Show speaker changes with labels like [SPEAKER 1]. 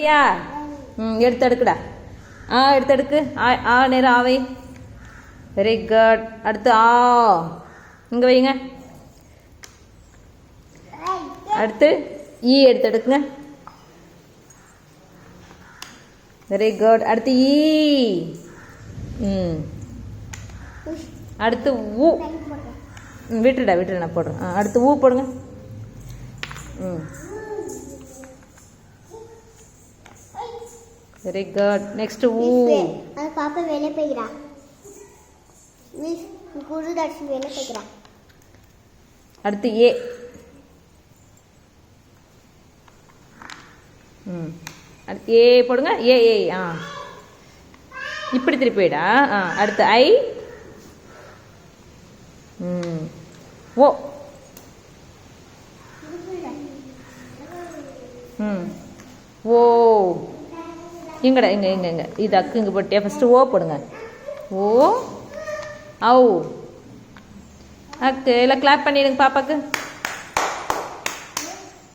[SPEAKER 1] எடுத்துட்டியா? எடுத்து எடுக்குடா. எடுத்து எடுக்கு. நேரம் ஆவை. Very good. அடுத்து இங்கே வைங்க. அடுத்து எடுத்து எடுக்குங்க. Very good. அடுத்து அடுத்து விட்டுடா நான் போடுறேன். அடுத்து போடுங்க. Very good. நெக்ஸ்ட்
[SPEAKER 2] பாப்பா வெளியே போய்க்கிறா. குருதர்ஷன் வெளியே போய்க்கிறா.
[SPEAKER 1] அடுத்து அடுத்து போடுங்க. இப்படி திருப்பி போயிடா. அடுத்து ஓ ஓ எங்கடா எங்க இது அக்கு இங்கே போட்டியா? ஃபஸ்ட்டு போடுங்க. அக்கு எல்லாம் கிளாப் பண்ணிடுங்க பாப்பாக்கு.